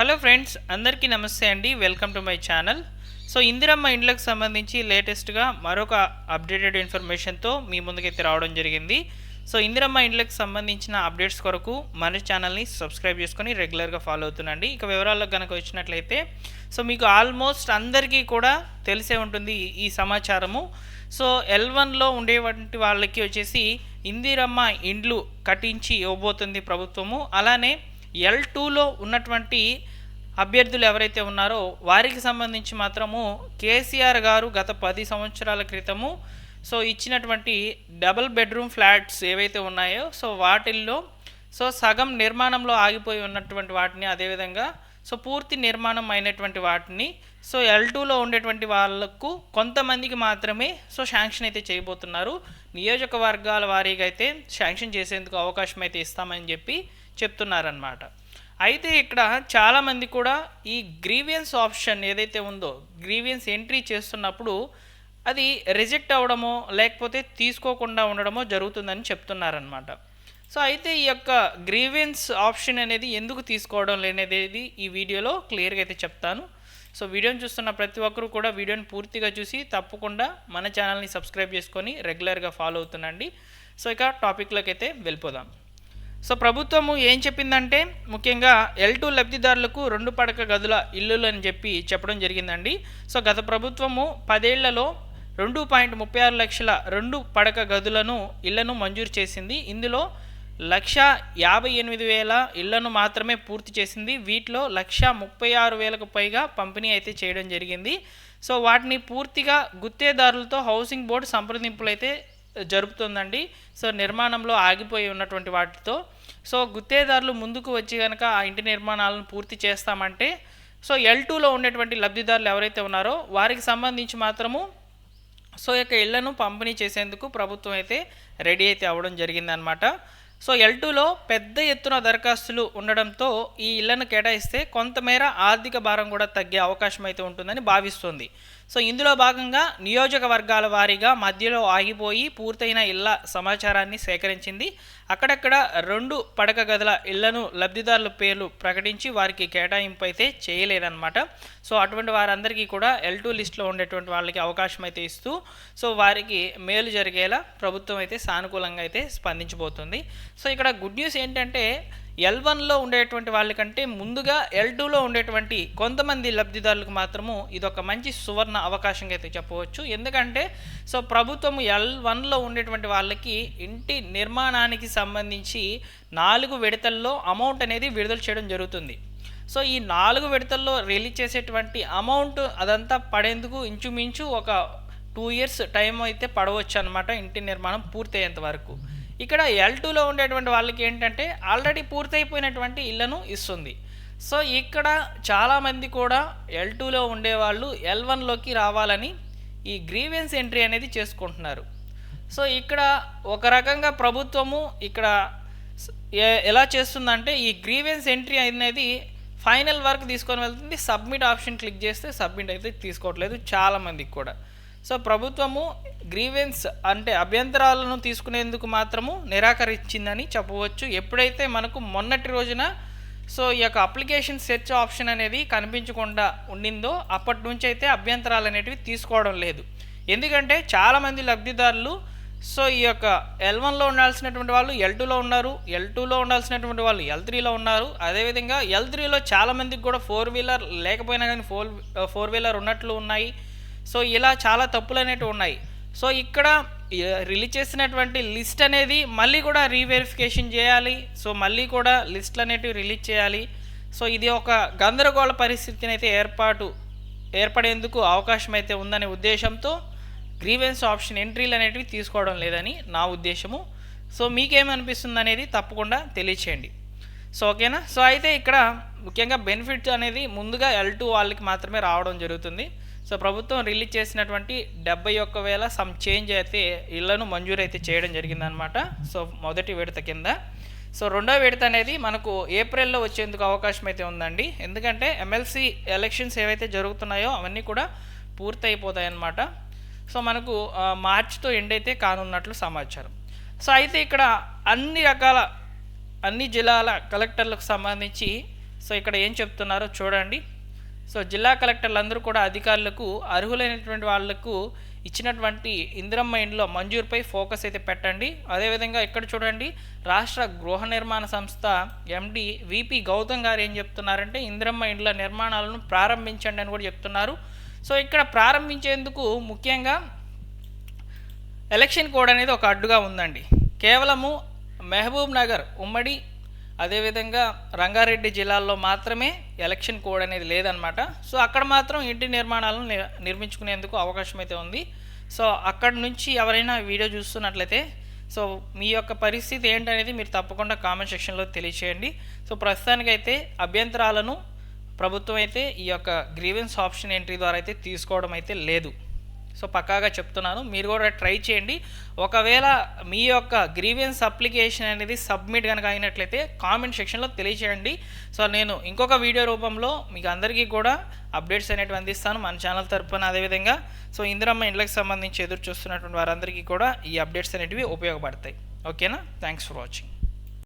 Hello friends, అందరికీ నమస్తే అండి. Welcome to my channel. So Indiramma ఇండ్లకు సంబంధించి లేటెస్ట్గా మరొక అప్డేటెడ్ ఇన్ఫర్మేషన్తో మీ ముందుకైతే రావడం జరిగింది. సో ఇందిరమ్మ ఇండ్లకు సంబంధించిన అప్డేట్స్ కొరకు మన ఛానల్ని సబ్స్క్రైబ్ చేసుకొని రెగ్యులర్గా ఫాలో అవుతుండండి. ఇక వివరాల్లోకి కనుక వచ్చినట్లయితే సో మీకు ఆల్మోస్ట్ అందరికీ కూడా తెలిసే ఉంటుంది ఈ సమాచారము. సో L1లో ఉండేటువంటి వాళ్ళకి వచ్చేసి ఇందిరమ్మ ఇండ్లు కట్టించి ఇవ్వబోతుంది ప్రభుత్వము. అలానే L2లో ఉన్నటువంటి అభ్యర్థులు ఎవరైతే ఉన్నారో వారికి సంబంధించి మాత్రము కేసీఆర్ గారు గత 10 సంవత్సరాల క్రితము సో ఇచ్చినటువంటి డబుల్ బెడ్రూమ్ ఫ్లాట్స్ ఏవైతే ఉన్నాయో సో వాటిల్లో సో సగం నిర్మాణంలో ఆగిపోయి ఉన్నటువంటి వాటిని, అదేవిధంగా సో పూర్తి నిర్మాణం అయినటువంటి వాటిని సో L2లో ఉండేటువంటి వాళ్ళకు కొంతమందికి మాత్రమే సో శాంక్షన్ అయితే చేయబోతున్నారు. నియోజకవర్గాల వారీగా అయితే శాంక్షన్ చేసేందుకు అవకాశం అయితే ఇస్తామని చెప్పి చెప్తున్నారన్నమాట. అయితే ఇక్కడ చాలామంది కూడా ఈ గ్రీవియన్స్ ఆప్షన్ ఏదైతే ఉందో, గ్రీవియన్స్ ఎంట్రీ చేస్తున్నప్పుడు అది రిజెక్ట్ అవ్వడమో లేకపోతే తీసుకోకుండా ఉండడమో జరుగుతుందని చెప్తున్నారనమాట. సో అయితే ఈ యొక్క గ్రీవియన్స్ ఆప్షన్ అనేది ఎందుకు తీసుకోవడం లేనిది ఈ వీడియోలో క్లియర్గా అయితే చెప్తాను. సో వీడియోని చూస్తున్న ప్రతి ఒక్కరూ కూడా వీడియోని పూర్తిగా చూసి తప్పకుండా మన ఛానల్ని సబ్స్క్రైబ్ చేసుకొని రెగ్యులర్గా ఫాలో అవుతుండండి. సో ఇక టాపిక్లోకి అయితే వెళ్ళిపోదాం. సో ప్రభుత్వము ఏం చెప్పిందంటే ముఖ్యంగా L2 లబ్ధిదారులకు 2 పడక గదుల ఇల్లులు అని చెప్పి చెప్పడం జరిగిందండి. సో గత ప్రభుత్వము 10 ఏళ్లలో 2.36 లక్షల 2 పడక గదులను ఇళ్లను మంజూరు చేసింది. ఇందులో 1,58,000 ఇళ్లను మాత్రమే పూర్తి చేసింది. వీటిలో 1,36,000కు పైగా పంపిణీ అయితే చేయడం జరిగింది. సో వాటిని పూర్తిగా గుత్తేదారులతో హౌసింగ్ బోర్డు సంప్రదింపులు అయితే జరుపుతుందండి. సో నిర్మాణంలో ఆగిపోయి ఉన్నటువంటి వాటితో సో గుత్తేదారులు ముందుకు వచ్చి కనుక ఆ ఇంటి నిర్మాణాలను పూర్తి చేస్తామంటే సో L2లో ఉండేటువంటి లబ్ధిదారులు ఎవరైతే ఉన్నారో వారికి సంబంధించి మాత్రము సో యొక్క ఇళ్లను పంపిణీ చేసేందుకు ప్రభుత్వం అయితే రెడీ అయితే అవ్వడం జరిగిందనమాట. సో L2లో పెద్ద ఎత్తున దరఖాస్తులు ఉండడంతో ఈ ఇళ్లను కేటాయిస్తే కొంతమేర ఆర్థిక భారం కూడా తగ్గే అవకాశం అయితే ఉంటుందని భావిస్తుంది. సో ఇందులో భాగంగా నియోజకవర్గాల వారీగా మధ్యలో ఆగిపోయి పూర్తయిన ఇళ్ల సమాచారాన్ని సేకరించింది. అక్కడక్కడ 2 పడక గదుల ఇళ్లను లబ్ధిదారుల పేర్లు ప్రకటించి వారికి కేటాయింపు అయితే చేయలేదన్నమాట. సో అటువంటి వారందరికీ కూడా L2 లిస్టులో ఉండేటువంటి వాళ్ళకి అవకాశం అయితే ఇస్తూ సో వారికి మేలు జరిగేలా ప్రభుత్వం అయితే సానుకూలంగా అయితే స్పందించబోతుంది. సో ఇక్కడ గుడ్ న్యూస్ ఏంటంటే L1లో ఉండేటువంటి వాళ్ళకంటే ముందుగా L2లో ఉండేటువంటి కొంతమంది లబ్ధిదారులకు మాత్రము ఇదొక మంచి సువర్ణ అవకాశంగా అయితే చెప్పవచ్చు. ఎందుకంటే సో ప్రభుత్వము L1లో ఉండేటువంటి వాళ్ళకి ఇంటి నిర్మాణానికి సంబంధించి 4 విడతల్లో అమౌంట్ అనేది విడుదల చేయడం జరుగుతుంది. సో ఈ 4 విడతల్లో రిలీజ్ చేసేటువంటి అమౌంట్ అదంతా పడేందుకు ఇంచుమించు ఒక 2 ఇయర్స్ టైం అయితే పడవచ్చు అనమాట, ఇంటి నిర్మాణం పూర్తయ్యేంత వరకు. ఇక్కడ L2లో ఉండేటువంటి వాళ్ళకి ఏంటంటే ఆల్రెడీ పూర్తయిపోయినటువంటి ఇళ్లను ఇస్తుంది. సో ఇక్కడ చాలామంది కూడా L2లో ఉండేవాళ్ళు L1లోకి రావాలని ఈ గ్రీవెన్స్ ఎంట్రీ అనేది చేసుకుంటున్నారు. సో ఇక్కడ ఒక రకంగా ప్రభుత్వము ఇక్కడ ఎలా చేస్తుందంటే ఈ గ్రీవెన్స్ ఎంట్రీ అనేది ఫైనల్ వర్క్ తీసుకొని వెళ్తుంది. సబ్మిట్ ఆప్షన్ క్లిక్ చేస్తే సబ్మిట్ అయితే తీసుకోవట్లేదు చాలామందికి కూడా. సో ప్రభుత్వము గ్రీవెన్స్ అంటే అభ్యంతరాలను తీసుకునేందుకు మాత్రము నిరాకరించిందని చెప్పవచ్చు. ఎప్పుడైతే మనకు మొన్నటి రోజున సో ఈ యొక్క అప్లికేషన్ సెర్చ్ ఆప్షన్ అనేది కనిపించకుండా ఉండిందో అప్పటి నుంచి అయితే అభ్యంతరాలు అనేటివి తీసుకోవడం లేదు. ఎందుకంటే చాలామంది లబ్ధిదారులు సో ఈ యొక్క L1లో ఉండాల్సినటువంటి వాళ్ళు L2లో ఉన్నారు, L2లో ఉండాల్సినటువంటి వాళ్ళు L3లో ఉన్నారు. అదేవిధంగా L3లో చాలామందికి కూడా 4 వీలర్ లేకపోయినా కానీ 4 వీలర్ ఉన్నట్లు ఉన్నాయి. సో ఇలా చాలా తప్పులు అనేటివి ఉన్నాయి. సో ఇక్కడ రిలీజ్ చేసినటువంటి లిస్ట్ అనేది మళ్ళీ కూడా రీవెరిఫికేషన్ చేయాలి. సో మళ్ళీ కూడా లిస్టులు అనేటివి రిలీజ్ చేయాలి. సో ఇది ఒక గందరగోళ పరిస్థితిని అయితే ఏర్పడేందుకు అవకాశం అయితే ఉందనే ఉద్దేశంతో గ్రీవెన్స్ ఆప్షన్ ఎంట్రీలు అనేటివి తీసుకోవడం లేదని నా ఉద్దేశము. సో మీకేమనిపిస్తుంది అనేది తప్పకుండా తెలియచేయండి. సో ఓకేనా. సో అయితే ఇక్కడ ముఖ్యంగా బెనిఫిట్ అనేది ముందుగా L2 వాళ్ళకి మాత్రమే రావడం జరుగుతుంది. సో ప్రభుత్వం రిలీజ్ చేసినటువంటి 71,000 సమ్ చేంజ్ అయితే ఇళ్లను మంజూరు అయితే చేయడం జరిగిందనమాట. సో మొదటి విడత కింద. సో రెండో విడత అనేది మనకు ఏప్రిల్లో వచ్చేందుకు అవకాశం అయితే ఉందండి. ఎందుకంటే MLC ఎలక్షన్స్ ఏవైతే జరుగుతున్నాయో అవన్నీ కూడా పూర్తయిపోతాయి అన్నమాట. సో మనకు మార్చితో ఎండ్ అయితే కానున్నట్లు సమాచారం. సో అయితే ఇక్కడ అన్ని జిల్లాల కలెక్టర్లకు సంబంధించి సో ఇక్కడ ఏం చెప్తున్నారో చూడండి. సో జిల్లా కలెక్టర్లందరూ కూడా అధికారులకు అర్హులైనటువంటి వాళ్లకు ఇచ్చినటువంటి ఇందిరమ్మ ఇండ్ల మంజూరుపై ఫోకస్ అయితే పెట్టండి. అదేవిధంగా ఇక్కడ చూడండి, రాష్ట్ర గృహ నిర్మాణ సంస్థ ఎండి విపి గౌతమ్ గారు ఏం చెప్తున్నారంటే ఇందిరమ్మ ఇండ్ల నిర్మాణాలను ప్రారంభించండి అని కూడా చెప్తున్నారు. సో ఇక్కడ ప్రారంభించేందుకు ముఖ్యంగా ఎలక్షన్ కోడ్ అనేది ఒక అడ్డుగా ఉందండి. కేవలము మహబూబ్ నగర్, ఉమ్మడి, అదేవిధంగా రంగారెడ్డి జిల్లాల్లో మాత్రమే ఎలక్షన్ కోడ్ అనేది లేదనమాట. సో అక్కడ మాత్రం ఇంటి నిర్మాణాలను నిర్మించుకునేందుకు అవకాశం అయితే ఉంది. సో అక్కడ నుంచి ఎవరైనా వీడియో చూస్తున్నట్లయితే సో మీ యొక్క పరిస్థితి ఏంటనేది మీరు తప్పకుండా కామెంట్ సెక్షన్లో తెలియచేయండి. సో ప్రస్తుతానికైతే అభ్యంతరాలను ప్రభుత్వం అయితే ఈ యొక్క గ్రీవెన్స్ ఆప్షన్ ఎంట్రీ ద్వారా అయితే తీసుకోవడం అయితే లేదు. సో పక్కాగా చెప్తున్నాను, మీరు కూడా ట్రై చేయండి. ఒకవేళ మీ యొక్క గ్రీవెన్స్ అప్లికేషన్ అనేది సబ్మిట్ కనుక అయినట్లయితే కామెంట్ సెక్షన్లో తెలియచేయండి. సో నేను ఇంకొక వీడియో రూపంలో మీకు అందరికీ కూడా అప్డేట్స్ అనేవి అందిస్తాను మన ఛానల్ తరపున. అదేవిధంగా సో ఇందిరమ్మ ఇండ్లకు సంబంధించి ఎదురు చూస్తున్నటువంటి వారందరికీ కూడా ఈ అప్డేట్స్ అనేటివి ఉపయోగపడతాయి. ఓకేనా? Thanks for watching.